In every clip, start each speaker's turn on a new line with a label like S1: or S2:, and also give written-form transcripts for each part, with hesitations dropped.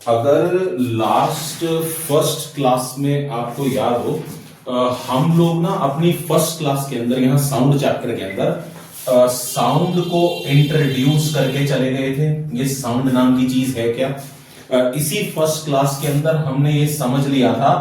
S1: अगर last first class में आपको याद हो, हम लोग ना अपनी फर्स्ट क्लास के अंदर यहाँ साउंड चैप्टर के अंदर साउंड को इंट्रोड्यूस करके चले गए थे। ये साउंड नाम की चीज है क्या? इसी फर्स्ट क्लास के अंदर हमने ये समझ लिया था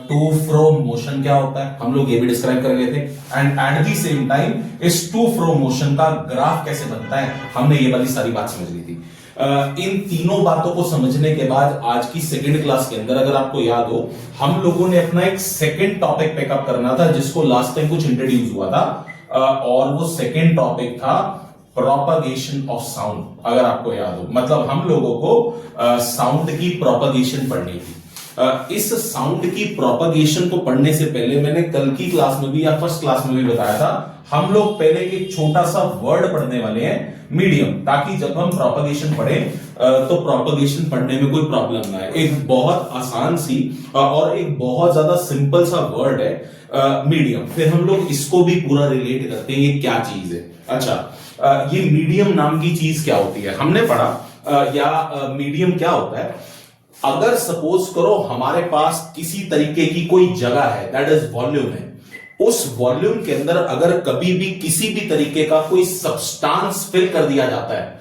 S1: टू फ्रो मोशन क्या होता है, हम लोग ये भी डिस्क्राइब कर गए थे। And at the same time इस टू फ्रो मोशन का ग्राफ कैसे बनता है, हमने ये वाली सारी बात समझ ली थी। इन तीनों बातों को समझने के बाद आज की सेकंड क्लास के अंदर, अगर आपको याद हो, हम लोगों ने अपना एक सेकंड टॉपिक पिकअप करना था जिसको लास्ट टाइम कुछ इंट्रोड्यूस हुआ था, और वो सेकंड टॉपिक था प्रोपगेशन ऑफ साउंड। अगर आपको याद हो, मतलब हम लोगों को साउंड की प्रोपगेशन पढ़नी थी। इस साउंड की प्रोपगेशन को पढ़ने से पहले मैंने कल की क्लास में भी या फर्स्ट क्लास में भी बताया था, हम लोग पहले एक छोटा सा वर्ड पढ़ने वाले हैं, मीडियम, ताकि जब हम प्रोपगेशन पढ़ें तो प्रोपगेशन पढ़ने में कोई प्रॉब्लम ना है। एक बहुत आसान सी और एक बहुत ज्यादा सिंपल सा वर्ड है मीडियम। फिर हम लोग इसको भी पूरा रिलेट करते हैं, ये क्या चीज है। अच्छा, ये मीडियम नाम की चीज क्या होती है, हमने पढ़ा या मीडियम क्या होता है। अगर सपोज करो हमारे पास किसी तरीके की कोई जगह है, दैट इज वॉल्यूम है, उस वॉल्यूम के अंदर अगर कभी भी किसी भी तरीके का कोई सब्सटेंस फिल कर दिया जाता है,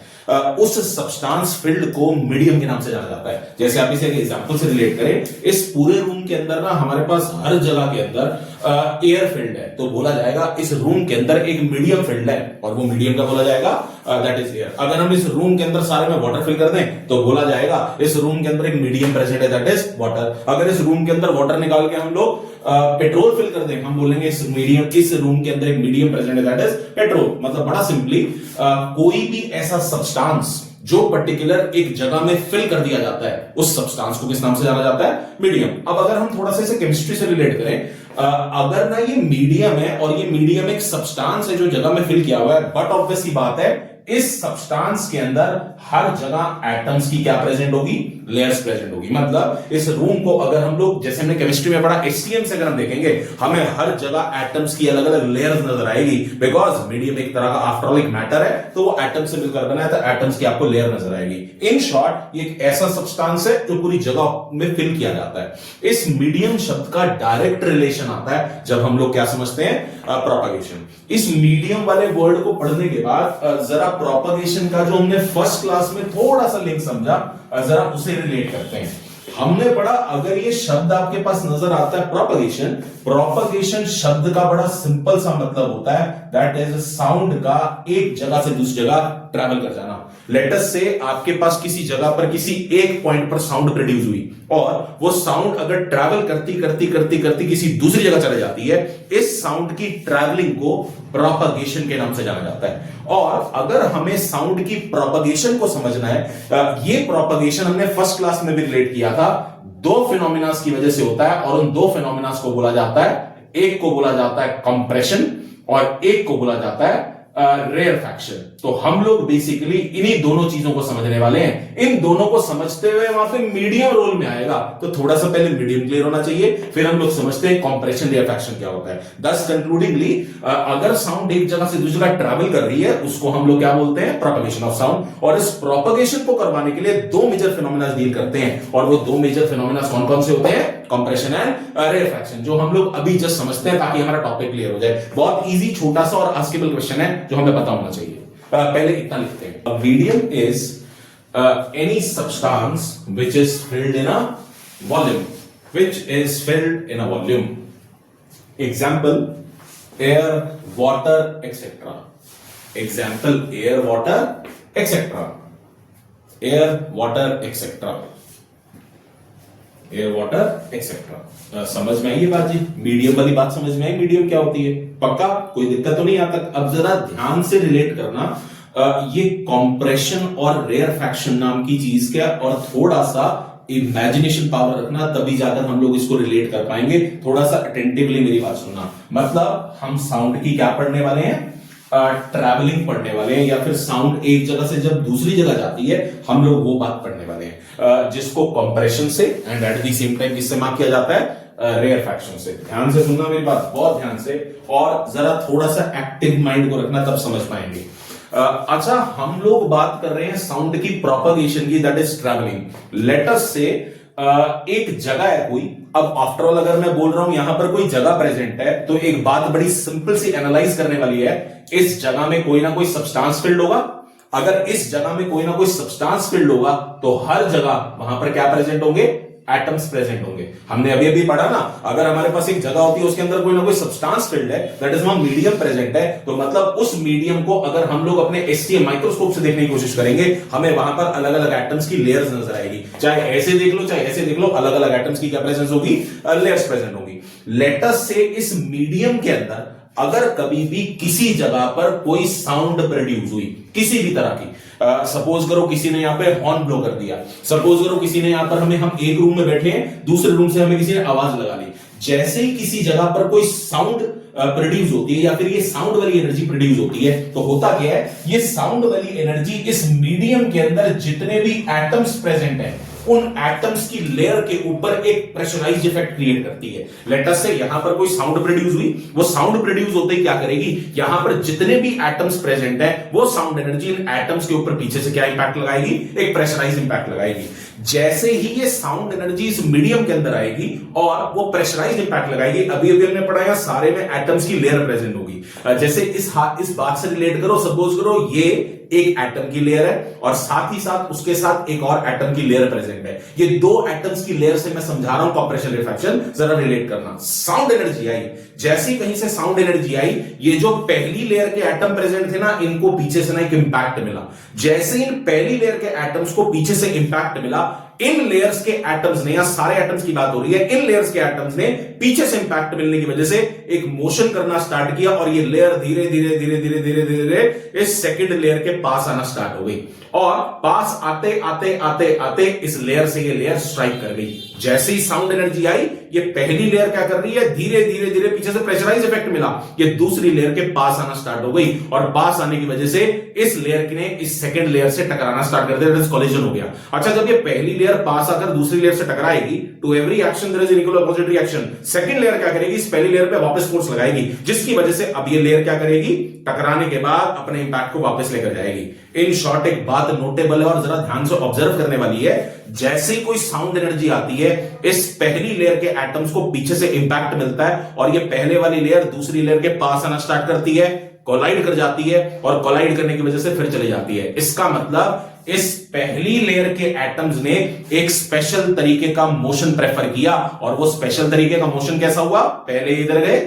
S1: उस सब्सटेंस फील्ड को मीडियम के नाम से जाना जाता है। जैसे आप इसे एक एग्जांपल से रिलेट करें, इस पूरे रूम के अंदर ना हमारे पास हर जगह के अंदर एयर फील्ड है, तो बोला जाएगा इस रूम के अंदर एक मीडियम फील्ड है, और वो मीडियम का बोला जाएगा दैट इज एयर। अगर हम इस रूम के अंदर सारे में वाटर फिल कर दें तो बोला जाएगा इस रूम के अंदर एक मीडियम प्रेजेंट है, दैट इज वाटर। अगर इस रूम के अंदर वाटर निकाल के हम लोग पेट्रोल फिल कर दें, हम बोलेंगे इस रूम के अंदर एक मीडियम प्रेजेंट है, दैट इज पेट्रोल। मतलब बड़ा सिंपली, कोई भी ऐसा सब्सटेंस जो पर्टिकुलर एक जगह में फिल कर दिया जाता है, उस सब्सटेंस को किस नाम से जाना जाता है? मीडियम। अब अगर हम थोड़ा सा इसे केमिस्ट्री से रिलेट करें, अगर ना ये मीडियम है और ये मीडियम एक सब्सटेंस है जो जगह में फिल किया हुआ है, बट ऑब्वियस ही बात है इस सब्सटेंस के अंदर हर जगह एटम्स की क्या प्रेजेंट होगी? लेयर्स प्रेजेंट होगी। मतलब इस रूम को अगर हम लोग, जैसे हमने केमिस्ट्री में पढ़ा, HCl से अगर हम देखेंगे, हमें हर जगह एटम्स की अलग अलग लेयर्स नजर आएगी, बिकॉज मीडियम एक तरह का आफ्टर ऑल एक मैटर है, तो वो एटम से मिलकर बना है, तो एटम्स की आपको लेयर नजर आएगी। इन शॉर्ट, ये एक ऐसा सब्सटेंस है जो पूरी जगह में फिल किया जाता है। इस मीडियम शब्द का डायरेक्ट रिलेशन आता है जब हम लोग क्या समझते हैं? प्रोपगेशन। इस मीडियम वाले वर्ड को पढ़ने के बाद जरा प्रोपगेशन का जो हमने फर्स्ट क्लास में थोड़ा सा लिंक समझा, जरा उसे रिलेट करते हैं। हमने पढ़ा, अगर ये शब्द आपके पास नजर आता है प्रोपगेशन, प्रोपगेशन शब्द का बड़ा सिंपल सा मतलब होता है दैट इज साउंड का एक जगह से दूसरी जगह ट्रैवल कर जाना। लेट अस से आपके पास किसी जगह पर किसी एक पॉइंट पर साउंड प्रोड्यूस हुई, और वो साउंड अगर ट्रैवल करती करती करती करती किसी दूसरी जगह चले जाती है, इस साउंड की ट्रैवलिंग को प्रोपगेशन के नाम से जाना जाता है। और अगर हमें साउंड की प्रोपगेशन को समझना है, ये प्रोपगेशन हमने फर्स्ट क्लास में भी रिलेट किया था, दो फिनोमिनास की वजह से होता है, और उन दो फिनोमिनास को बोला जाता है, एक को बोला जाता है कंप्रेशन और एक को बोला जाता है रेयरफैक्शन। तो हम लोग बेसिकली इन्हीं दोनों चीजों को समझने वाले हैं। इन दोनों को समझते हुए वहां पे मीडियम रोल में आएगा, तो थोड़ा सा पहले मीडियम क्लियर होना चाहिए, फिर हम लोग समझते हैं कंप्रेशन रेयरफैक्शन क्या होता है। दस कंक्लूडिंगली, अगर साउंड एक जगह से दूसरी जगह ट्रैवल कर रही है, उसको हम लोग क्या बोलते हैं? Propagation of sound. और इस प्रोपगेशन को करवाने के लिए दो मेजर फिनोमिना डील करते हैं, और वो दो मेजर फिनोमिना कौन कौन से होते हैं? कंप्रेशन एंड रेयरफैक्शन, जो हम लोग अभी जस्ट समझते हैं ताकि हमारा टॉपिक क्लियर हो जाए। बहुत इजी, छोटा सा और आस्केबल क्वेश्चन है जो हमें पता होना चाहिए। पहले इतना लिखते हैं, medium is any substance which is filled in a volume, which is filled in a volume. Example, air, water, etcetera. Example, air, water, etcetera. Air, water, etcetera. Air, water, etcetera. समझ में आई ये बात जी? मीडियम वाली बात समझ में आई? Medium क्या होती है? पक्का कोई दिक्कत तो नहीं आता? अब जरा ध्यान से रिलेट करना, ये कॉम्प्रेशन और रेयरफैक्शन नाम की चीज क्या, और थोड़ा सा इमेजिनेशन पावर रखना, तभी जाकर हम लोग इसको रिलेट कर पाएंगे। थोड़ा सा अटेंटिवली मेरी बात सुनना। मतलब हम साउंड की क्या पढ़ने वाले हैं? ट्रैवलिंग पढ़ने वाले हैं, या फिर साउंड एक जगह से जब दूसरी जगह जाती है, हम लोग वो बात पढ़ने वाले हैं, जिसको कंप्रेशन से and at the same time किससे मार्क किया जाता है? रेयरफैक्शन से। ध्यान से सुनना मेरी बात, बहुत ध्यान से, और जरा थोड़ा सा एक्टिव माइंड को रखना, तब समझ पाएंगे। अच्छा, हम लोग बात कर रहे हैं साउंड की प्रोपगेशन की, that is travelling. Let us से एक जगह है कोई, अब आफ्टर ऑल अगर मैं बोल रहा हूं यहां पर कोई जगह प्रेजेंट है, तो एक बात बड़ी सिंपल सी एनालाइज करने वाली है, इस जगह में कोई ना कोई सब्सटेंस फील्ड होगा। अगर इस जगह में कोई ना कोई सब्सटेंस फील्ड होगा तो हर जगह वहां पर क्या प्रेजेंट होंगे, एटम्स प्रेजेंट होंगे। हमने अभी अभी पढ़ा ना, अगर हमारे पास एक जगह होती है उसके अंदर कोई ना कोई सब्सटेंस फील्ड है, दैट इज वहां मीडियम प्रेजेंट है, तो मतलब उस मीडियम को अगर हम लोग अपने एसटीएम माइक्रोस्कोप से देखने की कोशिश करेंगे, हमें वहां पर अलग अलग एटम्स की लेयर्स नजर आएगी। चाहे ऐसे देख लो चाहे ऐसे देख लो, अलग अलग एटम्स की क्या प्रेजेंस होगी, लेयर्स प्रेजेंट होगी। लेट अस से इस मीडियम के अंदर अगर कभी भी किसी जगह पर कोई साउंड प्रोड्यूस हुई किसी भी तरह की, सपोज करो किसी ने यहां पे हॉर्न ब्लो कर दिया, सपोज करो किसी ने यहां पर हम एक रूम में बैठे हैं, दूसरे रूम से हमें किसी ने आवाज लगा ली, जैसे ही किसी जगह पर कोई साउंड प्रोड्यूस होती है या फिर ये साउंड वाली एनर्जी प्रोड्यूस होती है, तो होता क्या है, ये साउंड वाली एनर्जी इस मीडियम के अंदर जितने भी एटम्स प्रेजेंट हैं उन एटम्स की लेयर के ऊपर एक प्रेशराइज्ड इफेक्ट क्रिएट करती है। लेट अस से यहां पर कोई साउंड प्रोड्यूस हुई, वो साउंड प्रोड्यूस होते ही क्या करेगी, यहां पर जितने भी एटम्स प्रेजेंट है वो साउंड एनर्जी इन एटम्स के ऊपर पीछे से क्या इंपैक्ट लगाएगी, एक प्रेशराइज्ड इंपैक्ट लगाएगी। जैसे ही ये साउंड एनर्जी इस मीडियम के अंदर आएगी और वो प्रेशराइज्ड इंपैक्ट लगाएगी, अभी अभी हमने पढ़ा है सारे में एटम्स की लेयर प्रेजेंट होगी। जैसे इस बात से रिलेट करो, सपोज करो ये एक एटम की लेयर है और साथ ही साथ उसके साथ एक और एटम की लेयर प्रेजेंट है। ये दो एटम्स की लेयर से मैं समझा रहा हूं कॉम्प्रेशन रिफ्रैक्शन, जरा रिलेट करना। साउंड एनर्जी आई, जैसे कहीं से साउंड एनर्जी आई, ये जो पहली लेयर के एटम प्रेजेंट थे ना, इनको पीछे से ना एक इंपैक्ट मिला। जैसे इन पहली लेयर के एटम्स को पीछे से इंपैक्ट मिला, इन लेयर्स के एटम्स ने, या सारे एटम्स की बात हो रही है, इन लेयर्स के एटम्स ने पीछे से इंपैक्ट मिलने की वजह से एक मोशन करना स्टार्ट किया और ये लेयर धीरे धीरे धीरे धीरे धीरे धीरे इस सेकंड लेयर के पास आना स्टार्ट हो गई और पास आते आते आते आते इस लेयर से ये लेयर स्ट्राइक कर गई। जैसे ही साउंड एनर्जी आई, ये पहली लेयर क्या कर रही है, धीरे धीरे धीरे पीछे से प्रेशराइज इफेक्ट मिला, ये दूसरी लेयर के पास आना स्टार्ट हो गई और पास आने की वजह से इस लेयर ने इस सेकंड लेयर से टकराना स्टार्ट कर दिया, कोलिजन हो गया। अच्छा, जब ये पहली लेयर पास आकर दूसरी लेयर से टकराएगी, to every action there is an equal opposite reaction. Second layer क्या करेगी, इस पहली लेयर पे वापस फोर्स लगाएगी, जिसकी वजह से अब ये लेयर क्या करेगी, टकराने के बाद अपने इंपैक्ट को वापस लेकर जाएगी। इन शॉर्ट एक बात नोटेबल है और जरा ध्यान से ऑब्जर्व करने वाली है, जैसे ही कोई साउंड एनर्जी आती है, इस पहली लेयर के एटम्स को पीछे से इंपैक्ट मिलता है और ये पहले वाली लेयर दूसरी लेयर के पास आना स्टार्ट करती है, कोलाइड कर जाती है और कोलाइड करने की वजह से फिर चली जाती है। इसका मतलब इस पहली लेयर के एटम्स ने एक स्पेशल तरीके का मोशन प्रेफर किया और वो स्पेशल तरीके का मोशन कैसा हुआ, पहले इधर गए,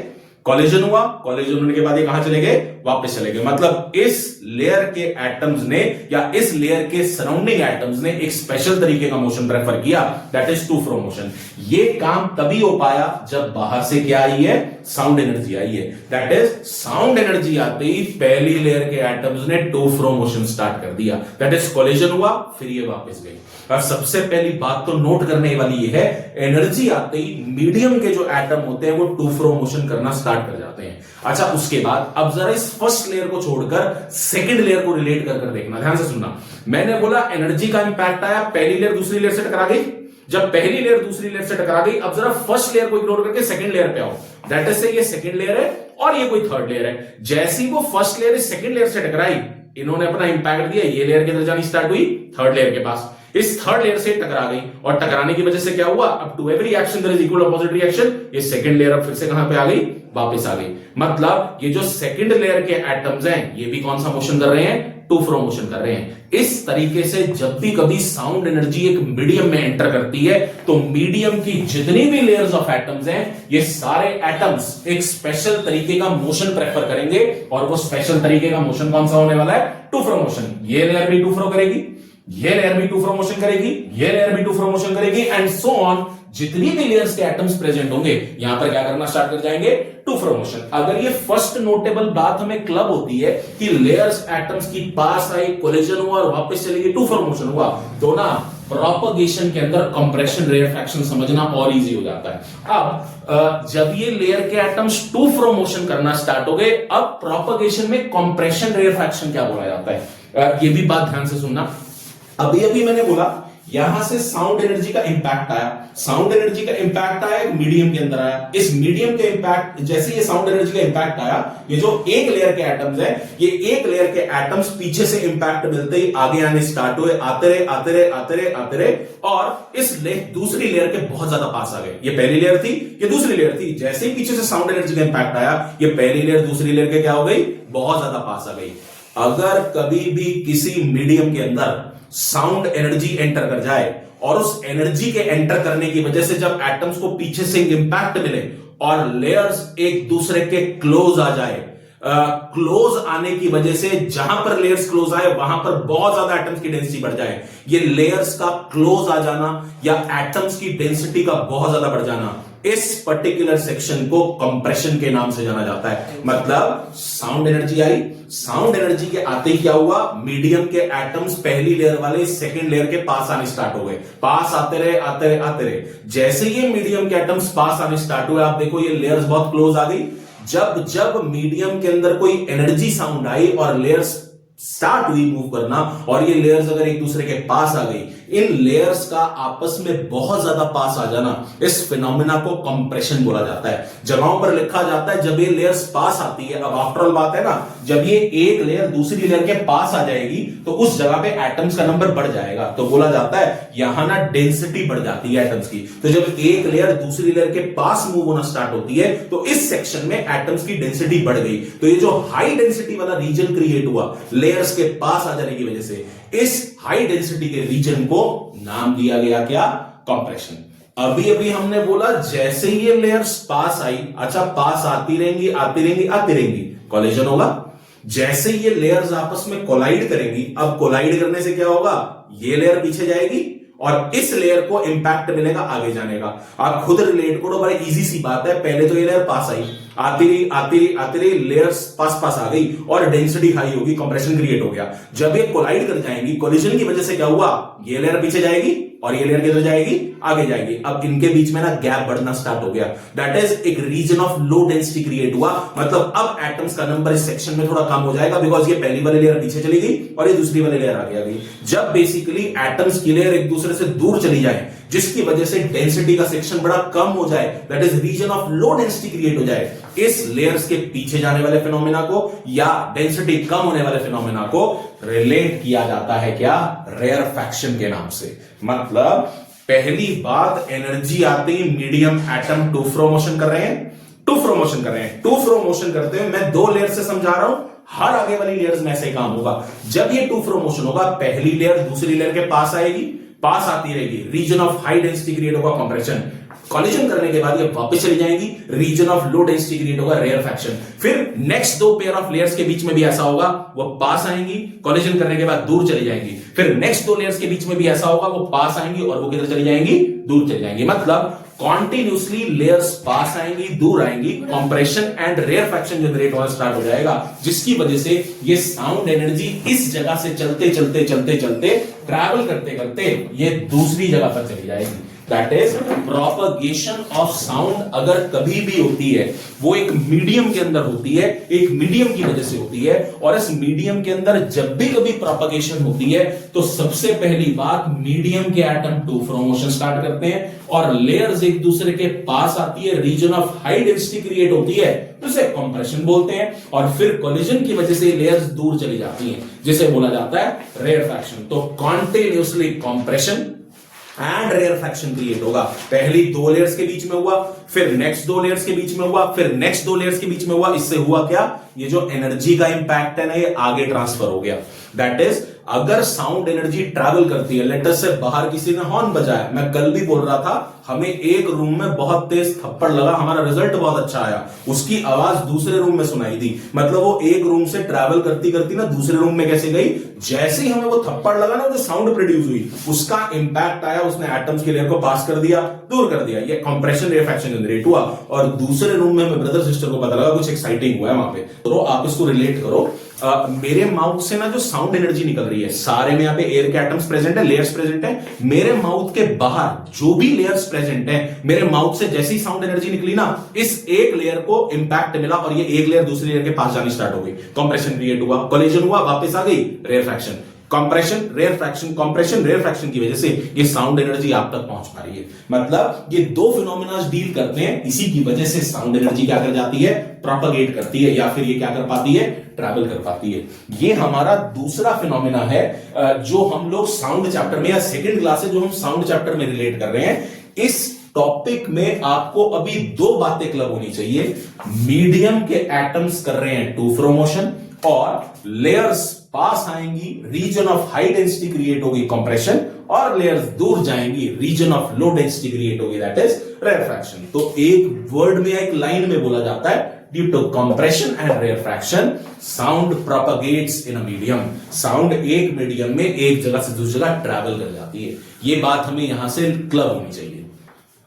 S1: कोलिजन हुआ, कोलिजन होने के बाद ये कहां चले गए, वापस चले गए। मतलब इस लेयर के एटम्स ने या इस लेयर के सराउंडिंग एटम्स ने एक स्पेशल तरीके का मोशन प्रेफर किया, that is to fro motion. ये काम तभी हो पाया जब बाहर से क्या आई है, साउंड एनर्जी आई है। दैट इज साउंड एनर्जी आते ही पहली लेयर के एटम्स ने टू फ्रो मोशन स्टार्ट कर दिया, दैट इज कोलिजन हुआ, फिर ये वापस गई। और सबसे पहली बात तो नोट करने वाली ये है, एनर्जी आते ही मीडियम के जो एटम होते हैं वो टू फ्रो मोशन करना स्टार्ट कर जाते हैं। अच्छा, उसके बाद अब जरा इस फर्स्ट लेयर को छोड़कर सेकंड लेयर को रिलेट कर देखना, ध्यान से सुनना। मैंने बोला एनर्जी का इंपैक्ट आया, पहली लेयर दूसरी लेयर से टकरा गई, जब पहली लेयर दूसरी लेयर से टकरा गई, अब जरा फर्स्ट लेयर को इग्नोर करके सेकंड लेयर पे आओ, दैट इज से ये सेकंड लेयर है और ये कोई थर्ड लेयर है। जैसे ही वो फर्स्ट लेयर इस सेकंड लेयर से टकराई, इन्होंने अपना इंपैक्ट दिया, ये लेयर के अंदर जानी स्टार्ट हुई थर्ड लेयर के पास, इस थर्ड लेयर से टकरा गई और टकराने की वजह से क्या हुआ, अब to every action there is equal opposite reaction, ये सेकंड लेयर अब फिर से कहां पे आ गई, वापस आ गई। मतलब ये जो सेकंड लेयर के एटम्स हैं, ये भी कौन सा मोशन कर रहे हैं, टू फ्रो मोशन कर रहे हैं। इस तरीके से जब भी कभी साउंड एनर्जी एक मीडियम में एंटर करती है, तो मीडियम की जितनी भी लेयर्स ऑफ एटम्स हैं, ये सारे एटम्स एक स्पेशल तरीके का मोशन प्रेफर करेंगे और वो स्पेशल तरीके का मोशन कौन सा होने वाला है, टू फ्रो मोशन। ये लेयर भी टू फ्रो करेगी, ये लेयर भी टू फ्रो मोशन करेगी, ये लेयर भी टू फ्रो मोशन करेगी एंड सो ऑन। जितनी भी लेयर्स के एटम्स प्रेजेंट होंगे, यहां पर क्या करना स्टार्ट कर जाएंगे, टू फ्रो मोशन। अगर ये फर्स्ट नोटेबल बात हमें क्लब होती है कि लेयर्स एटम्स की पास आई, कोलिजन हुआ और वापस चली गई, टू फ्रो मोशन हुआ, तो ना प्रोपगेशन के अंदर कंप्रेशन रेयरफैक्शन समझना और इजी हो जाता है। अब जब ये लेयर के एटम्स टू फ्रो मोशन करना स्टार्ट हो गए, अब प्रोपगेशन में कंप्रेशन रेयरफैक्शन क्या बोला जाता है, ये भी बात ध्यान से सुनना। अभी अभी मैंने बोला यहां से साउंड एनर्जी का इंपैक्ट आया, साउंड एनर्जी का इंपैक्ट आया एक मीडियम के अंदर आया, इस मीडियम के इंपैक्ट जैसे ये साउंड एनर्जी का इंपैक्ट आया, ये जो एक लेयर के एटम्स है, ये एक लेयर के एटम्स पीछे से इंपैक्ट मिलते ही आगे आने स्टार्ट हुए, आते रहे आते रहे आते रहे आते रहे, और इस दूसरी लेयर के बहुत ज्यादा पास आ गए। ये पहली लेयर थी, ये दूसरी लेयर थी, जैसे ही पीछे से साउंड एनर्जी का इंपैक्ट आया, ये पहली लेयर दूसरी लेयर के क्या हो गई, बहुत ज्यादा पास आ गई। अगर कभी भी किसी मीडियम के अंदर साउंड एनर्जी एंटर कर जाए और उस एनर्जी के एंटर करने की वजह से जब एटम्स को पीछे से इंपैक्ट मिले और लेयर्स एक दूसरे के क्लोज आ जाए, क्लोज आने की वजह से जहां पर लेयर्स क्लोज आए वहां पर बहुत ज्यादा एटम्स की डेंसिटी बढ़ जाए, ये लेयर्स का क्लोज आ जाना या एटम्स की डेंसिटी का बहुत ज्यादा बढ़ जाना, इस पर्टिकुलर सेक्शन को कंप्रेशन के नाम से जाना जाता है। मतलब साउंड एनर्जी आई, साउंड एनर्जी के आते ही क्या हुआ, मीडियम के एटम्स पहली लेयर वाले सेकंड लेयर के पास आने स्टार्ट हो गए, पास आते रहे आते रहे आते रहे। जैसे ये मीडियम के एटम्स पास आने स्टार्ट हुए, आप देखो ये लेयर्स बहुत क्लोज आ गई। जब जब मीडियम के अंदर कोई एनर्जी साउंड आई और लेयर्स स्टार्ट हुई मूव करना, और ये लेयर्स अगर एक दूसरे के पास आ गई, इन लेयर्स का आपस में बहुत ज्यादा पास आ जाना, इस फिनोमेना को कंप्रेशन बोला जाता है। जगहों पर लिखा जाता है जब ये लेयर्स पास आती है, अब आफ्टर ऑल बात है ना, जब ये एक लेयर दूसरी लेयर के पास आ जाएगी तो उस जगह पे एटम्स का नंबर बढ़ जाएगा, तो बोला जाता है यहां ना डेंसिटी बढ़ जाती है एटम्स की। तो जब एक लेयर दूसरी लेयर के पास मूव होना स्टार्ट होती है तो इस सेक्शन में एटम्स की डेंसिटी बढ़ गई, तो ये जो हाई डेंसिटी वाला रीजन क्रिएट हुआ लेयर्स के पास आ जाने की वजह से, इस हाई डेंसिटी के रीजन को नाम दिया गया क्या, कंप्रेशन। अभी अभी हमने बोला जैसे ही ये लेयर्स पास आई, अच्छा पास आती रहेंगी आती रहेंगी आती रहेंगी, कोलिजन होगा। जैसे ये लेयर्स आपस में कोलाइड करेंगी, अब कोलाइड करने से क्या होगा, ये लेयर पीछे जाएगी और इस लेयर को इंपैक्ट मिलेगा आगे जाने का। आप खुद रिलेट करो, बड़ा इजी सी बात है। पहले तो ये लेयर पास आई, आती रही आती रही आती रही, लेयर्स पास पास आ गई और डेंसिटी हाई होगी, कंप्रेशन क्रिएट हो गया। जब ये कोलाइड कर जाएंगी, कोलिजन की वजह से क्या हुआ, ये लेयर पीछे जाएगी और ये लेयर किधर जाएगी, आगे जाएगी। अब इनके बीच में ना गैप बढ़ना स्टार्ट हो गया, दैट इज एक region of low density create हुआ। मतलब अब एटम्स का नंबर इस सेक्शन में थोड़ा कम हो जाएगा, बिकॉज ये पहली वाली लेयर पीछे चली गई और ये दूसरी वाली लेयर आगे आ गई। जब बेसिकली एटम्स की लेयर एक दूसरे से दूर चली जाए, जिसकी वजह से डेंसिटी का सेक्शन बड़ा कम हो जाए, that is region of low density create हो जाए, इस लेयर्स के पीछे जाने वाले फिनोमेना को या डेंसिटी कम होने वाले फिनोमेना को रिलेट किया जाता है क्या, रेयरफैक्शन के नाम से। मतलब पहली बात, एनर्जी आते ही medium atom to flow motion कर रहे हैं, टू फ्लो मोशन कर रहे हैं। टू फ्लो मोशन करते हुए मैं दो लेयर से समझा रहा हूं, हर आगे वाली लेयर्स में ऐसे काम होगा। जब ये टू फ्लो मोशन होगा, पहली लेयर दूसरी लेयर के पास आएगी, पास आती रहेगी, region of high density create होगा, कंप्रेशन। कॉलिजन करने के बाद ये वापस चली जाएंगी, region of low density create होगा, रेयरफैक्शन। फिर नेक्स्ट दो पेयर ऑफ लेयर्स के बीच में भी ऐसा होगा, वो पास आएंगी, कॉलिजन करने के बाद दूर चली जाएंगी। फिर नेक्स्ट दो लेयर्स के बीच में भी ऐसा होगा, वो पास आएंगी और वो किधर चली जाएंगी, दूर चली जाएंगी। मतलब कॉन्टिन्यूसली लेयर्स पास आएंगी, दूर आएंगी, कंप्रेशन एंड रेयरफैक्शन जनरेट होना स्टार्ट हो जाएगा, जिसकी वजह से ये साउंड एनर्जी इस जगह से चलते चलते चलते चलते ट्रैवल करते करते ये दूसरी जगह पर चली जाएगी। That is propagation of sound. अगर कभी भी होती है वो एक मीडियम के अंदर होती है, एक मीडियम की वजह से होती है, और इस मीडियम के अंदर जब भी कभी प्रोपगेशन होती है तो सबसे पहली बात, मीडियम के atom to flow motion start करते हैं और लेयर्स एक दूसरे के पास आती है, region of high density create होती है, उसे कंप्रेशन बोलते हैं, और फिर कोलिजन की वजह से लेयर्स दूर चली जाती हैं, जिसे बोला जाता है रेयरफैक्शन। तो continuously compression and rarefaction create होगा। पहली दो लेयर्स के बीच में हुआ, फिर नेक्स्ट दो लेयर्स के बीच में हुआ, फिर नेक्स्ट दो लेयर्स के बीच में हुआ। इससे हुआ क्या, ये जो एनर्जी का इंपैक्ट है ना, ये आगे ट्रांसफर हो गया। दैट इज, अगर साउंड एनर्जी ट्रैवल करती है, लेटर से बाहर किसी ने हॉर्न बजाया, मैं कल भी बोल रहा था, हमें एक रूम में बहुत तेज थप्पड़ लगा, हमारा रिजल्ट बहुत अच्छा आया, उसकी आवाज दूसरे रूम में सुनाई दी। मतलब वो एक रूम से ट्रैवल करती करती ना दूसरे रूम में कैसे गई, जैसे ही हमें वो थप्पड़ लगा ना, जो साउंड प्रोड्यूस हुई, उसका इंपैक्ट आया, उसने एटम्स की लेयर को पास कर दिया, दूर कर दिया। ये कंप्रेशन रेयरफैक्शन जनरेट हुआ, और दूसरे रूम में हमें ब्रदर सिस्टर को पता लगा कुछ एक्साइटिंग हुआ है वहां पे। तो आप इसको रिलेट करो, मेरे माउथ से ना जो साउंड एनर्जी निकल रही है, सारे में यहाँ पे एयर के एटम्स प्रेजेंट है, लेयर्स प्रेजेंट है, मेरे माउथ के बाहर जो भी लेयर्स प्रेजेंट है, मेरे माउथ से जैसी साउंड एनर्जी निकली ना, इस एक लेयर को इंपैक्ट मिला और ये एक लेयर दूसरी लेयर के पास जानी स्टार्ट हो गई, कंप्रेशन क्रिएट हुआ, कोलिजन हुआ, वापस आ गई रेयरफैक्शन। कंप्रेशन रेयर फ्रैक्शन की वजह से ये साउंड एनर्जी आप तक पहुंच पा रही है। मतलब ये दो फिनोमिना डील करते हैं, इसी की वजह से साउंड एनर्जी क्या कर जाती है, प्रोपेगेट करती है, या फिर ये क्या कर पाती है, ट्रैवल कर पाती है। ये हमारा दूसरा फिनोमिना है जो हम लोग साउंड चैप्टर में या सेकंड क्लास से जो हम साउंड चैप्टर में रिलेट कर रहे हैं। इस टॉपिक में आपको अभी दो बातें क्लब होनी चाहिए। मीडियम के एटम्स कर रहे हैं टू फ्रोमोशन, और लेयर्स पास आएंगी, region of high density create होगी कंप्रेशन, और लेयर्स दूर जाएंगी, region of low density create होगी, दैट इज रेयरफैक्शन। तो एक वर्ड में, एक लाइन में बोला जाता है, due to compression and rarefaction sound propagates in a medium. Sound एक मीडियम में एक जगह से दूसरी जगह ट्रैवल कर जाती है। ये बात हमें यहां से क्लब होनी चाहिए।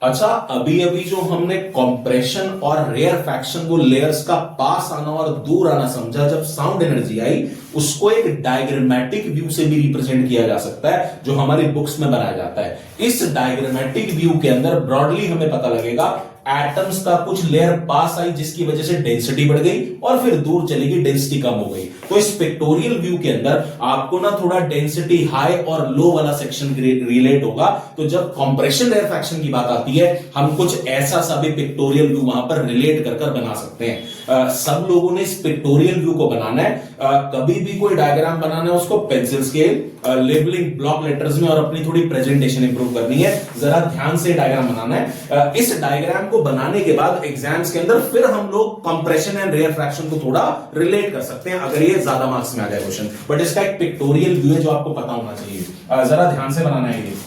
S1: अच्छा, अभी अभी जो हमने कंप्रेशन और रेयरफैक्शन को, लेयर्स का पास आना और दूर आना समझा, जब साउंड एनर्जी आई उसको एक डायग्रामेटिक व्यू से भी रिप्रेजेंट किया जा सकता है, जो हमारी बुक्स में बनाया जाता है। इस डायग्रामेटिक व्यू के अंदर ब्रॉडली हमें पता लगेगा एटम्स का कुछ लेयर पास आई जिसकी वजह से डेंसिटी बढ़ गई और फिर दूर चली गई, डेंसिटी कम हो गई। तो इस पिक्टोरियल व्यू के अंदर आपको ना थोड़ा डेंसिटी हाई और लो वाला सेक्शन रिलेट होगा। तो जब कंप्रेशन रेयरफैक्शन की बात आती है, हम कुछ ऐसा सा भी पिक्टोरियल व्यू वहां पर रिलेट कर बना सकते हैं। सब लोगों ने इस पिक्टोरियल व्यू को बनाना है। कभी भी कोई डायग्राम बनाना है उसको pencil scale, labelling, block letters में, और अपनी थोड़ी प्रेजेंटेशन इंप्रूव करनी है। जरा ध्यान से डायग्राम बनाना है। इस डायग्राम को बनाने के बाद एग्जाम्स के अंदर फिर हम लोग कंप्रेशन एंड रेयरफैक्शन को थोड़ा रिलेट कर सकते हैं, अगर ये ज्यादा मार्क्स में आ जाए क्वेश्चन। बट इसका एक पिक्टोरियल व्यू है जो आपको पता होना चाहिए। जरा ध्यान से बनाना है ये।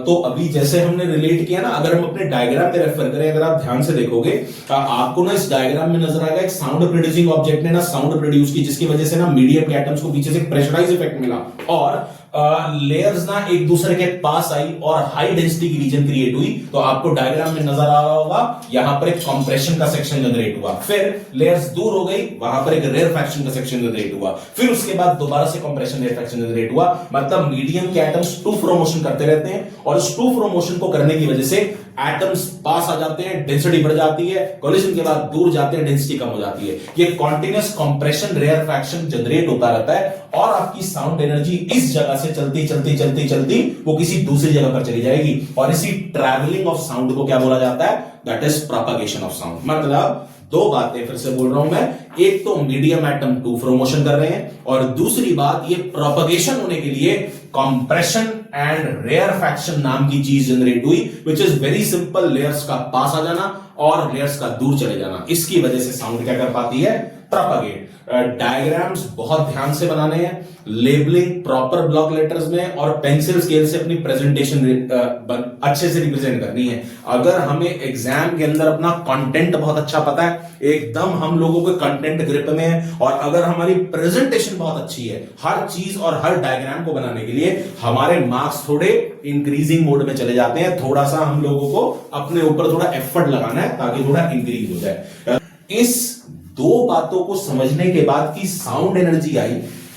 S1: तो अभी जैसे हमने रिलेट किया ना, अगर हम अपने डायग्राम में रेफर करें, अगर आप ध्यान से देखोगे आपको ना इस डायग्राम में नजर आएगा एक साउंड प्रोड्यूसिंग ऑब्जेक्ट ने ना साउंड प्रोड्यूस की, जिसकी वजह से ना मीडियम के एटम्स को पीछे से प्रेशराइज इफेक्ट मिला, और लेयर्स ना एक दूसरे के पास आई और हाई डेंसिटी की रीजन क्रिएट हुई। तो आपको डायग्राम में नजर आ रहा होगा यहां पर एक कंप्रेशन का सेक्शन जनरेट हुआ, फिर लेयर्स दूर हो गई, वहां पर एक रेयरफैक्शन का सेक्शन जनरेट हुआ, फिर उसके बाद दोबारा से कंप्रेशन रेयरफैक्शन जनरेट हुआ। मतलब मीडियम के एटम्स टू फ्रोमोशन करते रहते हैं, और इस टू फ्रोमोशन को करने की वजह से एटम्स पास आ जाते हैं, डेंसिटी बढ़ जाती है, कोलिजन के बाद दूर जाते हैं, डेंसिटी कम हो जाती है। ये कॉन्टिन्यूअस कंप्रेशन रेयरफैक्शन जनरेट होता रहता है, और आपकी साउंड एनर्जी इस जगह से चलती वो किसी दूसरी जगह पर चली जाएगी, और इसी ट्रैवलिंग ऑफ साउंड को क्या बोला जाता है, that is propagation of sound. मतलब दो बातें फिर से बोल रहा हूं मैं, एक तो मीडियम एटम टू फ्रोमोशन कर रहे हैं, और दूसरी बात ये प्रोपेगेशन होने के लिए कंप्रेशन एंड रेयरफैक्शन नाम की चीज जनरेट हुई, which is very simple, layers का पास आ जाना और लेयर्स का दूर चले जाना। इसकी वजह से साउंड क्या कर पाती है, प्रोपेगेट। डायग्राम्स बहुत ध्यान से बनाने हैं, लेबलिंग प्रॉपर ब्लॉक लेटर्स में, और पेंसिल स्केल से अपनी प्रेजेंटेशन अच्छे से रिप्रेजेंट करनी है। अगर हमें एग्जाम के अंदर अपना कंटेंट बहुत अच्छा पता है, एकदम हम लोगों के कंटेंट ग्रिप में है, और अगर हमारी प्रेजेंटेशन बहुत अच्छी है, हर चीज और हर डायग्राम को बनाने के लिए हमारे मार्क्स थोड़े इंक्रीजिंग मोड में चले जाते हैं। थोड़ा सा हम लोगों को अपने ऊपर थोड़ा एफर्ट लगाना है ताकि थोड़ा इंक्रीज हो जाए। इस दो बातों को समझने के बाद कि साउंड एनर्जी आई,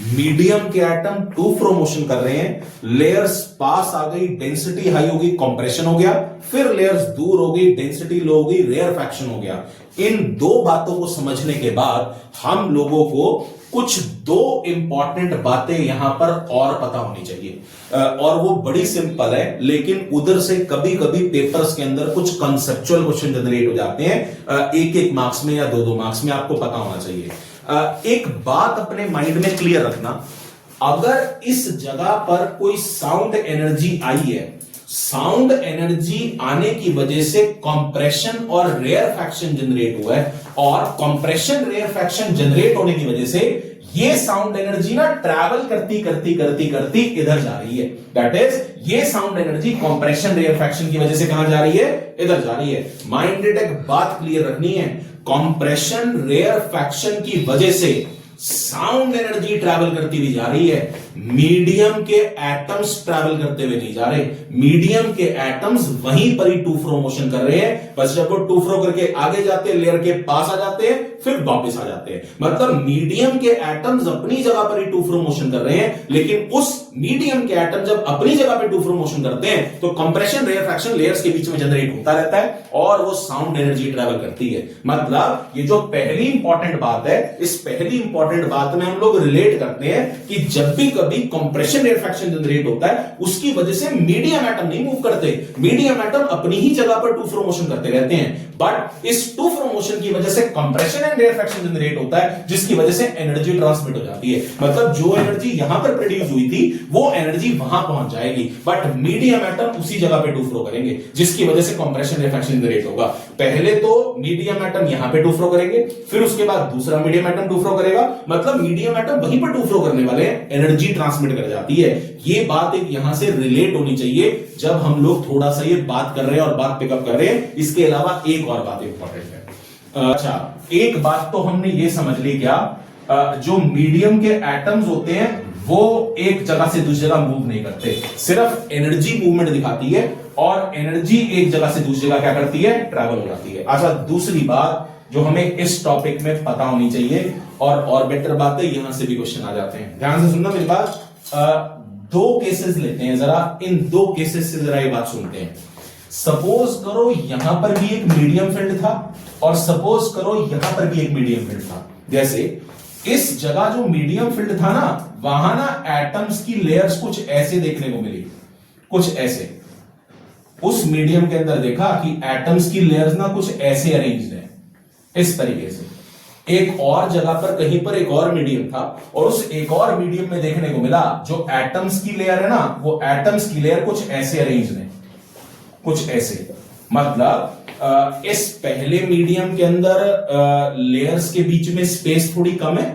S1: मीडियम के एटम टू फ्रोमोशन कर रहे हैं, लेयर्स पास आ गई, डेंसिटी हाई हो गई, कंप्रेशन हो गया, फिर लेयर्स दूर हो गई, डेंसिटी लो हो गई, रेयरफैक्शन हो गया। इन दो बातों को समझने के बाद हम लोगों को कुछ दो इंपॉर्टेंट बातें यहां पर और पता होनी चाहिए, और वो बड़ी सिंपल है, लेकिन उधर से कभी कभी पेपर्स के अंदर कुछ कंसेप्चुअल क्वेश्चन जनरेट हो जाते हैं, एक एक मार्क्स में या दो दो मार्क्स में, आपको पता होना चाहिए। एक बात अपने माइंड में क्लियर रखना, अगर इस जगह पर कोई साउंड एनर्जी आई है, साउंड एनर्जी आने की वजह से कंप्रेशन और रेयरफैक्शन जनरेट हुआ है, और कंप्रेशन रेयरफैक्शन जनरेट होने की वजह से ये साउंड एनर्जी ना ट्रैवल करती इधर जा रही है। दैट इज ये साउंड एनर्जी कंप्रेशन रेयरफैक्शन की वजह से कहां जा रही है, इधर जा रही है। माइंडेड एक बात क्लियर रखनी है, कंप्रेशन रेयरफैक्शन की वजह से साउंड एनर्जी ट्रैवल करती हुई जा रही है, मीडियम के एटम्स ट्रैवल करते हुए नहीं जा रहे, मीडियम के एटम्स वहीं पर ही टू फ्रो मोशन कर रहे हैं, बस जब वो टू फ्रो करके आगे जाते हैं, लेयर के पास आ जाते हैं, फिर वापस आ जाते हैं। मतलब मीडियम के एटम्स अपनी जगह पर ही टू फ्रो मोशन कर रहे हैं, लेकिन उस मीडियम के एटम जब अपनी जगह पे टू फ्रो मोशन करते हैं तो कंप्रेशन रेयरफैक्शन लेयर्स के बीच में जनरेट होता रहता है और वो साउंड एनर्जी ट्रैवल करती है। मतलब ये जो पहली इंपॉर्टेंट बात है, इस पहली इंपॉर्टेंट बात में हम लोग रिलेट करते हैं कि जब भी कभी कंप्रेशन रेयरफैक्शन जनरेट होता है, उसकी वजह से मीडियम एटम नहीं मूव करते, मीडियम एटम अपनी ही जगह पर टू फ्रो मोशन करते रहते हैं, बट इस टू फ्रो मोशन की वजह से कंप्रेशन एंड रेयरफैक्शन जनरेट होता है, जिसकी वजह से एनर्जी ट्रांसमिट हो जाती है। मतलब जो एनर्जी यहां पर प्रोड्यूस हुई थी वो एनर्जी वहां पहुंच जाएगी, बट मीडियम एटम उसी जगह पे टू फ्लो करेंगे, जिसकी वजह से कंप्रेशन रिफ्रैक्शन जनरेट होगा। पहले तो मीडियम एटम यहां पे टू फ्लो करेंगे, फिर उसके बाद दूसरा मीडियम एटम टू फ्लो करेगा, मतलब मीडियम एटम वहीं पर टू फ्लो करने वाले हैं, एनर्जी ट्रांसमिट कर जाती है। ये बात एक यहां से रिलेट होनी चाहिए जब हम लोग थोड़ा सा ये बात कर रहे हैं और बात पिकअप कर रहे हैं। इसके अलावा एक और बात इंपॉर्टेंट है। अच्छा, एक बात तो हमने ये समझ ली, क्या जो मीडियम के एटम्स होते हैं वो एक जगह से दूसरी जगह मूव नहीं करते, सिर्फ एनर्जी मूवमेंट दिखाती है और एनर्जी एक जगह से दूसरी जगह क्या करती है, ट्रैवल हो जाती है। अच्छा, दूसरी बात जो हमें इस टॉपिक में पता होनी चाहिए और बेटर बात है, यहां से भी क्वेश्चन आ जाते हैं, ध्यान से सुनना मेरी बात। दो केसेस लेते हैं जरा, इन दो केसेस से जरा ये बात सुनते हैं। सपोज करो यहां पर भी एक मीडियम फील्ड था और सपोज करो यहां पर भी एक मीडियम फील्ड था। जैसे इस जगह जो मीडियम फील्ड था ना, वहां ना एटम्स की लेयर्स कुछ ऐसे देखने को मिली, कुछ ऐसे। उस मीडियम के अंदर देखा कि एटम्स की लेयर्स ना कुछ ऐसे अरेंज्ड है, इस तरीके से। एक और जगह पर कहीं पर एक और मीडियम था और उस एक और मीडियम में देखने को मिला जो एटम्स की लेयर है ना, वो एटम्स की लेयर कुछ ऐसे अरेंज्ड है, कुछ ऐसे। मतलब इस पहले मीडियम के अंदर लेयर्स के बीच में स्पेस थोड़ी कम है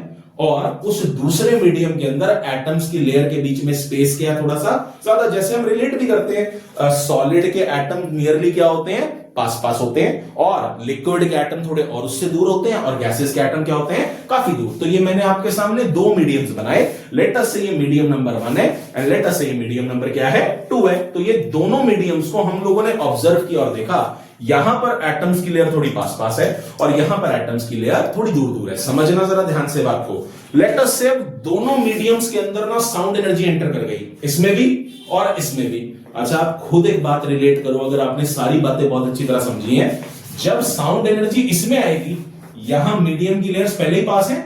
S1: और उस दूसरे मीडियम के अंदर एटम्स की लेयर के बीच में स्पेस क्या थोड़ा सा ज्यादा। जैसे हम रिलेट भी करते हैं, सॉलिड के एटम नियरली क्या होते हैं, पास पास होते हैं, और लिक्विड के एटम थोड़े और उससे दूर होते हैं, और गैसेस के एटम क्या होते हैं, काफी दूर। तो ये मैंने आपके सामने दो मीडियम्स बनाए, लेट अस से ये मीडियम नंबर 1 है एंड लेट अस से ये मीडियम नंबर क्या है, 2 है। तो ये दोनों मीडियम्स को हम लोगों ने ऑब्जर्व किया और देखा, यहां पर एटम्स की लेयर थोड़ी पास पास है और यहां पर एटम्स की लेयर थोड़ी दूर दूर है। समझना जरा ध्यान से बात को। लेट अस से दोनों मीडियम्स के अंदर ना साउंड एनर्जी एंटर कर गई, इसमें भी और इसमें भी। अच्छा, आप खुद एक बात रिलेट करो, अगर आपने सारी बातें बहुत अच्छी तरह समझी हैं, जब साउंड एनर्जी इसमें आएगी, यहां मीडियम की लेयर्स पहले ही पास है,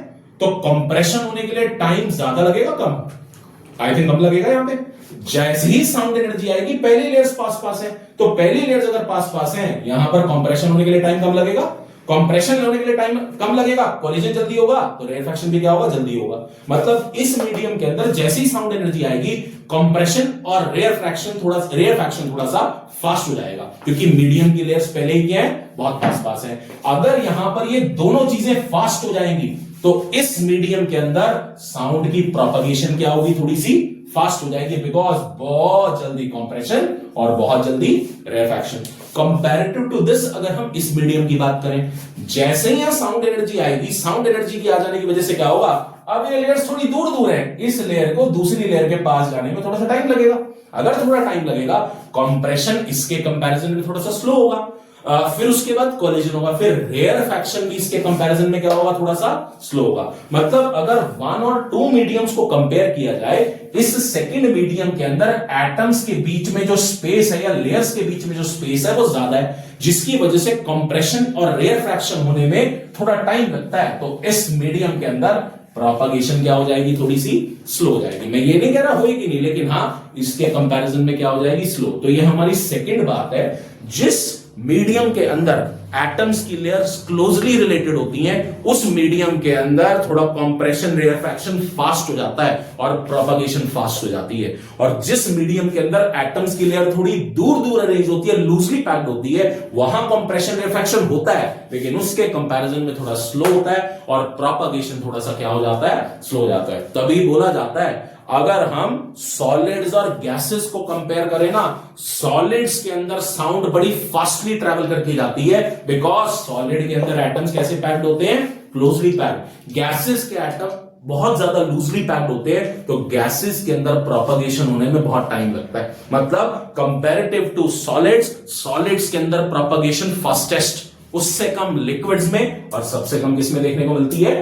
S1: तो कंप्रेशन होने के लिए टाइम ज्यादा लगेगा कम, आई थिंक कम लगेगा। यहां पे जैसे ही साउंड एनर्जी आएगी, पहली लेयर्स पास पास है, तो पहली लेयर्स अगर पास पास है, यहां पर कंप्रेशन होने के लिए टाइम कम लगेगा, कंप्रेशन होने के लिए टाइम कम लगेगा, कोलिजन जल्दी होगा, तो रेयरफैक्शन भी क्या होगा, जल्दी होगा। मतलब इस मीडियम के अंदर जैसे ही साउंड एनर्जी आएगी, कंप्रेशन और रेयरफैक्शन थोड़ा सा फास्ट हो जाएगा, क्योंकि मीडियम की लेयर्स पहले ही क्या है, बहुत पास पास है। अगर यहां पर ये दोनों चीजें फास्ट हो जाएंगी, तो इस मीडियम के अंदर साउंड की प्रोपगेशन क्या होगी, थोड़ी सी फास्ट हो जाएगी, बिकॉज बहुत जल्दी कंप्रेशन और बहुत जल्दी रेयरफैक्शन। कंपैरेटिव टू दिस, अगर हम इस मीडियम की बात करें, जैसे ही यहां साउंड एनर्जी आएगी, साउंड एनर्जी की आ जाने की वजह से क्या होगा, अब ये लेयर्स थोड़ी दूर दूर है, इस लेयर को दूसरी लेयर के पास जाने में थोड़ा सा टाइम लगेगा। अगर थोड़ा टाइम लगेगा, कंप्रेशन इसके कंपैरिजन में थोड़ा सा स्लो होगा, फिर उसके बाद कोलिजन होगा, फिर रेयरफैक्शन भी इसके कंपैरिजन में क्या होगा, थोड़ा सा स्लो होगा। मतलब अगर 1 और 2 मीडियम्स को कंपेयर किया जाए, इस सेकंड मीडियम के अंदर एटम्स के बीच में जो स्पेस है या लेयर्स के बीच में जो स्पेस है वो ज्यादा है, जिसकी वजह से कंप्रेशन और रेयरफैक्शन होने में थोड़ा टाइम लगता है। तो इस मीडियम के अंदर प्रोपगेशन क्या हो जाएगी, थोड़ी सी स्लो हो जाएगी। मैं ये नहीं कह रहा होगी नहीं, लेकिन हाँ, इसके कंपैरिजन में क्या हो जाएगी, स्लो। तो ये हमारी सेकंड बात है, जिस मीडियम के अंदर एटम्स की लेयर्स क्लोजली रिलेटेड होती हैं, उस मीडियम के अंदर थोड़ा कंप्रेशन रेयरफैक्शन फास्ट हो जाता है और प्रोपगेशन फास्ट हो जाती है। और जिस मीडियम के अंदर एटम्स की लेयर थोड़ी दूर दूर अरेंज होती है, लूजली पैक्ड होती है, वहां कंप्रेशन रेयरफैक्शन होता है, लेकिन उसके कंपैरिजन में थोड़ा स्लो होता है और प्रोपगेशन थोड़ा सा क्या हो जाता है, स्लो हो जाता है। तभी बोला जाता है, अगर हम सॉलिड्स और गैसेस को कंपेयर करें ना, सॉलिड्स के अंदर साउंड बड़ी फास्टली ट्रैवल करके जाती है, बिकॉज सॉलिड के अंदर एटम्स कैसे पैक्ड होते हैं, क्लोजली पैक्ड। गैसेस के एटम बहुत ज्यादा लूजली पैक्ड होते हैं तो गैसेस के अंदर प्रोपगेशन होने में बहुत टाइम लगता है। मतलब कंपैरेटिव टू सॉलिड्स, सॉलिड्स के अंदर प्रोपगेशन फास्टेस्ट, उससे कम लिक्विड्स में और सबसे कम किसमें देखने को मिलती है,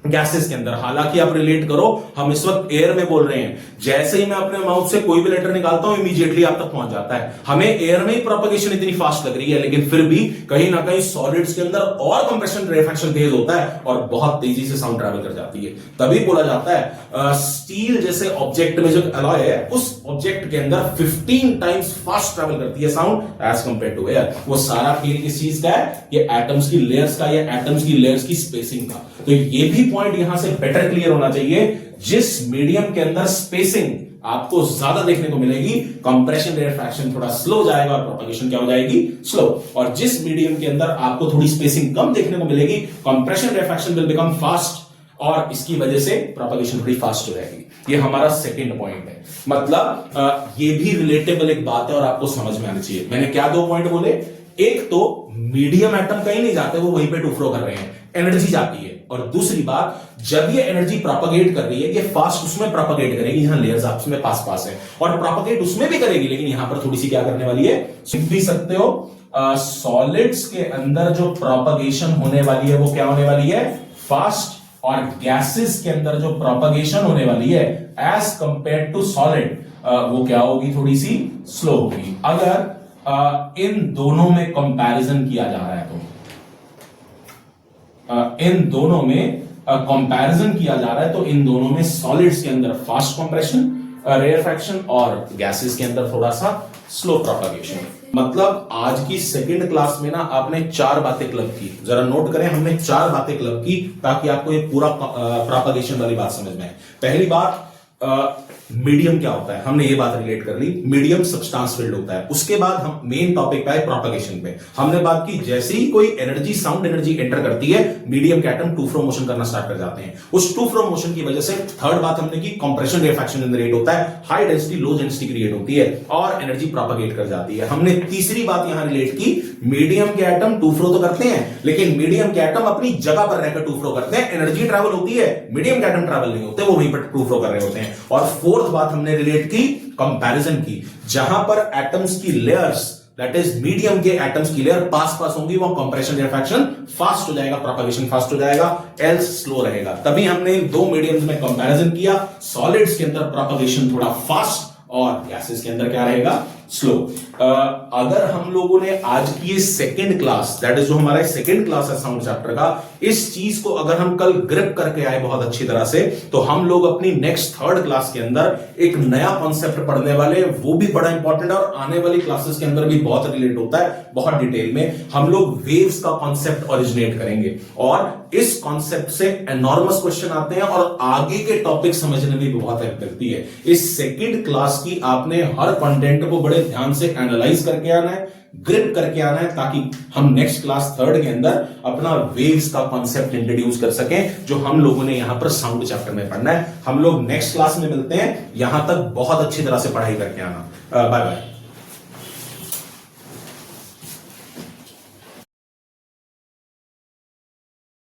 S1: गैसेस के अंदर। हालांकि आप रिलेट करो, हम इस वक्त एयर में बोल रहे हैं, जैसे ही मैं अपने माउथ से कोई भी लेटर निकालता हूं इमीडिएटली आप तक पहुंच जाता है। हमें एयर में ही प्रोपगेशन इतनी फास्ट लग रही है, लेकिन फिर भी कहीं ना कहीं सॉलिड्स के अंदर और कंप्रेशन रिफ्रैक्शन तेज होता है और बहुत तेजी से साउंड ट्रैवल कर जाती है। तभी बोला जाता है स्टील जैसे ऑब्जेक्ट में जो अलॉय है उस ऑब्जेक्ट के अंदर 15 टाइम्स फास्ट ट्रैवल करती है sound as compare to air. वो सारा खेल किस चीज का है, ये एटम्स की लेयर्स का, या एटम्स की लेयर्स की स्पेसिंग का। तो ये भी पॉइंट यहां से बेटर क्लियर होना चाहिए, जिस मीडियम के अंदर स्पेसिंग आपको ज्यादा देखने को मिलेगी, कंप्रेशन रिफ्रैक्शन थोड़ा स्लो जाएगा और प्रोपगेशन क्या हो जाएगी, स्लो। और जिस मीडियम के अंदर आपको थोड़ी स्पेसिंग कम देखने को मिलेगी, compression refraction will become fast और इसकी वजह से प्रोपगेशन थोड़ी फास्ट हो जाएगी। ये हमारा सेकंड पॉइंट है। मतलब ये भी रिलेटेबल एक बात है और आपको समझ में आनी चाहिए। मैंने क्या दो पॉइंट बोले, एक तो मीडियम एटम कहीं नहीं जाते, वो वहीं पे टू फ्लो कर रहे हैं, एनर्जी जाती है। और दूसरी बात, जब ये एनर्जी प्रोपगेट कर रही है, ये फास्ट उसमें प्रोपगेट करेगी, यहां लेयर्स आपस में पास पास है, और प्रोपगेट उसमें भी करेगी, लेकिन यहां पर थोड़ी सी क्या करने वाली है, सुन भी सकते हो, सॉलिड्स के अंदर जो प्रोपगेशन होने वाली है वो क्या होने वाली है, फास्ट, और गैसेस के अंदर जो प्रोपगेशन होने वाली है एज कंपेयर टू सॉलिड वो क्या होगी, थोड़ी सी स्लो होगी। अगर इन दोनों में कंपैरिजन किया जा रहा है तो इन दोनों में कंपैरिजन किया जा रहा है तो इन दोनों में सॉलिड्स के अंदर फास्ट कंप्रेशन रेयरफैक्शन और गैसेस के अंदर थोड़ा सा स्लो प्रोपगेशन। मतलब आज की सेकंड क्लास में ना आपने 4 बातें क्लब की, जरा नोट करें, हमने 4 बातें क्लब की ताकि आपको ये पूरा प्रोपगेशन वाली बात समझ में आए। पहली बात, मीडियम क्या होता है, हमने ये बात रिलेट कर ली, मीडियम सब्सटेंस फील्ड होता है। उसके बाद हम मेन टॉपिक पे आए प्रोपगेशन पे, हमने बात की जैसे ही कोई एनर्जी, साउंड एनर्जी एंटर करती है, मीडियम के एटम टू फ्लो मोशन करना स्टार्ट कर जाते हैं। उस टू फ्लो मोशन की वजह से थर्ड बात हमने की, कंप्रेशन रिफ्रैक्शन जनरेट होता है, हाई डेंसिटी लो डेंसिटी क्रिएट होती है और एनर्जी प्रोपगेट कर जाती है। हमने तीसरी बात यहां रिलेट की, मीडियम के एटम टू फ्लो तो करते हैं, लेकिन मीडियम के एटम अपनी जगह पर रहकर टू फ्लो करते हैं, एनर्जी ट्रैवल होती है, मीडियम के एटम ट्रैवल नहीं होते, वो वहीं पर टू फ्लो कर रहे होते हैं। और फोर्थ बात हमने रिलेट की कंपैरिजन की, जहां पर एटम्स की लेयर्स, दैट इज मीडियम के एटम्स की लेयर पास पास होंगी, वो कंप्रेशन रिफ्रैक्शन फास्ट हो जाएगा, प्रोपगेशन फास्ट हो जाएगा, एल्स स्लो रहेगा। तभी हमने दो मीडियम्स में कंपैरिजन किया, सॉलिड्स के अंदर प्रोपगेशन थोड़ा फास्ट और गैसेस के अंदर क्या रहेगा, स्लो। अगर हम लोगों ने आज की ये सेकेंड क्लास, दैट इज जो हमारा सेकेंड क्लास है साउंड चैप्टर का, इस चीज को अगर हम कल ग्रिप करके आए बहुत अच्छी तरह से, तो हम लोग अपनी नेक्स्ट थर्ड क्लास के अंदर एक नया कॉन्सेप्ट पढ़ने वाले, वो भी बड़ा इंपॉर्टेंट है और आने वाली क्लासेस के अंदर भी बहुत रिलेट होता है, बहुत डिटेल में। हम लोग वेव्स का कॉन्सेप्ट ओरिजिनेट करेंगे और इस कॉन्सेप्ट से एनॉर्मस क्वेश्चन आते हैं और आगे के टॉपिक समझने में भी बहुत हेल्प करती है। इस सेकेंड क्लास की आपने हर कंटेंट को बड़े ध्यान से एनालाइज करके आना है, ग्रिप करके आना है, ताकि हम नेक्स्ट क्लास थर्ड के अंदर अपना वेव्स का कॉन्सेप्ट इंट्रोड्यूस कर सकें, जो हम लोगों ने यहां पर साउंड चैप्टर में पढ़ना है। हम लोग नेक्स्ट क्लास में मिलते हैं, यहां तक बहुत अच्छी तरह से पढ़ाई करके आना। Bye bye.